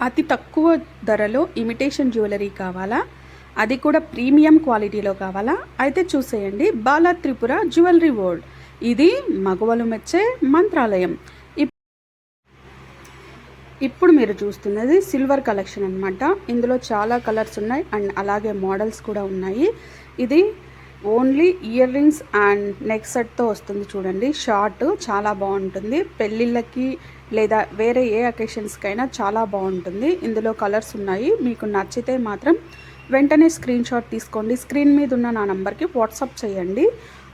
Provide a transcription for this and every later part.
అతి తక్కువ ధరలో ఇమిటేషన్ జ్యువెలరీ కావాలా, అది కూడా ప్రీమియం క్వాలిటీలో కావాలా? అయితే చూసేయండి బాలా త్రిపుర జ్యువెలరీ వరల్డ్. ఇది మగవలు మెచ్చే మంత్రాలయం. ఇప్పుడు మీరు చూస్తున్నది సిల్వర్ కలెక్షన్ అనమాట. ఇందులో చాలా కలర్స్ ఉన్నాయి అండ్ అలాగే మోడల్స్ కూడా ఉన్నాయి. ఇది only ear rings and neck సెట్తో వస్తుంది చూడండి. షార్ట్ చాలా బాగుంటుంది, పెళ్ళిళ్ళకి లేదా వేరే ఏ అకేషన్స్కైనా చాలా బాగుంటుంది. ఇందులో కలర్స్ ఉన్నాయి. మీకు నచ్చితే మాత్రం వెంటనే స్క్రీన్ షాట్ తీసుకోండి. స్క్రీన్ మీద ఉన్న నా నంబర్కి వాట్సాప్ చేయండి.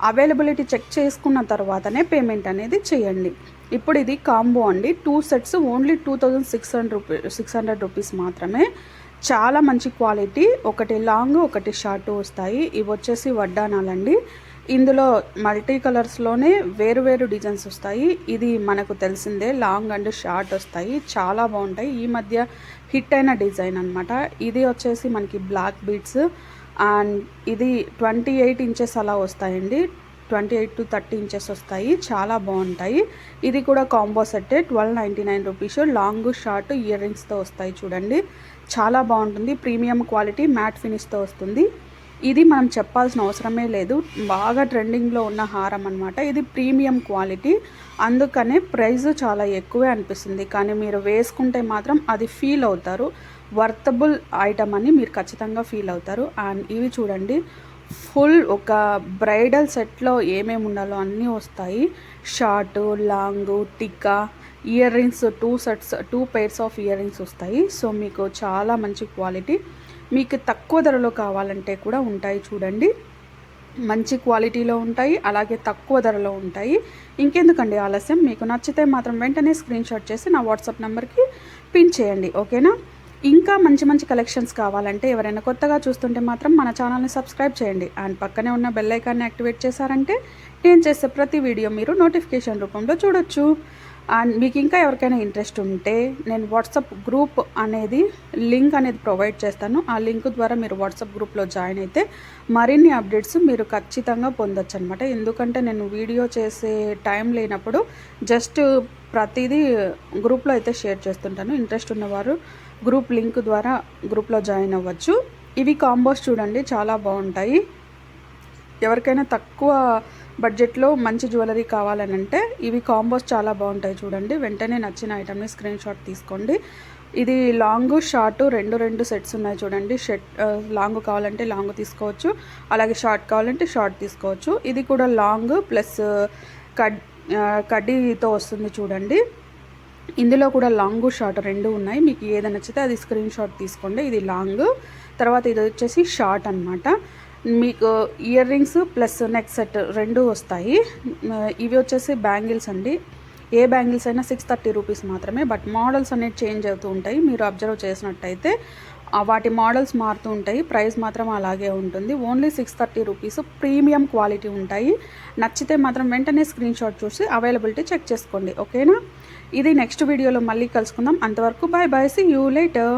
అవైలబిలిటీ చెక్ చేసుకున్న తర్వాతనే పేమెంట్ అనేది చేయండి. ఇప్పుడు ఇది కాంబో అండి. 2 సెట్స్ ఓన్లీ 2600 రూపీస్ మాత్రమే. చాలా మంచి క్వాలిటీ. ఒకటి లాంగ్ ఒకటి షార్ట్ వస్తాయి. ఇవి వచ్చేసి వడ్డానాలండి. ఇందులో మల్టీ కలర్స్లోనే వేరు డిజైన్స్ వస్తాయి. ఇది మనకు తెలిసిందే, లాంగ్ అండ్ షార్ట్ వస్తాయి, చాలా బాగుంటాయి. ఈ మధ్య హిట్ అయిన డిజైన్ అనమాట. ఇది వచ్చేసి మనకి బ్లాక్ బీడ్స్ అండ్ ఇది 28 ఇంచెస్ అలా వస్తాయండి. 28 to 30 ఇంచెస్ వస్తాయి, చాలా బాగుంటాయి. ఇది కూడా కాంబో సెట్టే, 1299 రూపీస్. లాంగ్ షార్ట్ ఇయర్ రింగ్స్తో వస్తాయి చూడండి, చాలా బాగుంటుంది. ప్రీమియం క్వాలిటీ మ్యాట్ ఫినిష్తో వస్తుంది. ఇది మనం చెప్పాల్సిన అవసరమే లేదు, బాగా ట్రెండింగ్లో ఉన్న హారం అనమాట. ఇది ప్రీమియం క్వాలిటీ, అందుకనే ప్రైస్ చాలా ఎక్కువే అనిపిస్తుంది. కానీ మీరు వేసుకుంటే మాత్రం అది ఫీల్ అవుతారు, వర్తబుల్ ఐటమ్ అని మీరు ఖచ్చితంగా ఫీల్ అవుతారు. అండ్ ఇవి చూడండి, ఫుల్ ఒక బ్రైడల్ సెట్లో ఏమేమి ఉండాలో అన్నీ వస్తాయి. Short, long, tikka, ear rings 2 pairs of ear rings వస్తాయి. సో మీకు చాలా మంచి క్వాలిటీ. మీకు తక్కువ ధరలో కావాలంటే కూడా ఉంటాయి చూడండి, మంచి క్వాలిటీలో ఉంటాయి, అలాగే తక్కువ ధరలో ఉంటాయి. ఇంకెందుకండి ఆలస్యం, మీకు నచ్చితే మాత్రం వెంటనే స్క్రీన్ షాట్ చేసి నా వాట్సాప్ నెంబర్కి పిన్ చేయండి, ఓకేనా? ఇంకా మంచి కలెక్షన్స్ కావాలంటే ఎవరైనా కొత్తగా చూస్తుంటే మాత్రం మన ఛానల్ని సబ్స్క్రైబ్ చేయండి అండ్ పక్కనే ఉన్న బెల్ ఐకాన్ని యాక్టివేట్ చేశారంటే నేను చేసే ప్రతి వీడియో మీరు నోటిఫికేషన్ రూపంలో చూడొచ్చు. అండ్ మీకు ఇంకా ఎవరికైనా ఇంట్రెస్ట్ ఉంటే నేను వాట్సాప్ గ్రూప్ అనేది లింక్ అనేది ప్రొవైడ్ చేస్తాను. ఆ లింక్ ద్వారా మీరు వాట్సాప్ గ్రూప్లో జాయిన్ అయితే మరిన్ని అప్డేట్స్ మీరు ఖచ్చితంగా పొందొచ్చు అనమాట. ఎందుకంటే నేను వీడియో చేసే టైం లేనప్పుడు జస్ట్ ప్రతిదీ గ్రూప్లో అయితే షేర్ చేస్తుంటాను. ఇంట్రెస్ట్ ఉన్నవారు గ్రూప్ లింక్ ద్వారా గ్రూప్లో జాయిన్ అవ్వచ్చు. ఇవి కాంబోస్ చూడండి, చాలా బాగుంటాయి. ఎవరికైనా తక్కువ బడ్జెట్లో మంచి జ్యువెలరీ కావాలని అంటే ఇవి కాంబోస్ చాలా బాగుంటాయి చూడండి. వెంటనే నచ్చిన ఐటమ్ని స్క్రీన్ షాట్ తీసుకోండి. ఇది లాంగ్ షార్ట్ రెండు సెట్స్ ఉన్నాయి చూడండి. లాంగ్ కావాలంటే లాంగ్ తీసుకోవచ్చు, అలాగే షార్ట్ కావాలంటే షార్ట్ తీసుకోవచ్చు. ఇది కూడా లాంగ్ ప్లస్ కడ్డీతో వస్తుంది చూడండి. ఇందులో కూడా లాంగ్ షార్ట్ రెండు ఉన్నాయి. మీకు ఏది నచ్చితే అది స్క్రీన్ షాట్ తీసుకోండి. ఇది లాంగ్, తర్వాత ఇది వచ్చేసి షార్ట్ అనమాట. మీకు ear rings plus neck set రెండు వస్తాయి. ఇవి వచ్చేసి బ్యాంగిల్స్ అండి. ఏ బ్యాంగిల్స్ అయినా 630 రూపీస్ మాత్రమే. బట్ మోడల్స్ అనేవి చేంజ్ అవుతూ ఉంటాయి. మీరు అబ్జర్వ్ చేసినట్టయితే వాటి మోడల్స్ మారుతూ ఉంటాయి, ప్రైస్ మాత్రం అలాగే ఉంటుంది. ఓన్లీ 630 రూపీస్, ప్రీమియం క్వాలిటీ ఉంటాయి. నచ్చితే మాత్రం వెంటనే స్క్రీన్ షాట్ చూసి అవైలబిలిటీ చెక్ చేసుకోండి, ఓకేనా? ఇది నెక్స్ట్ వీడియోలో మళ్ళీ కలుసుకుందాం. అంతవరకు బాయ్, సీ యూ లేటర్.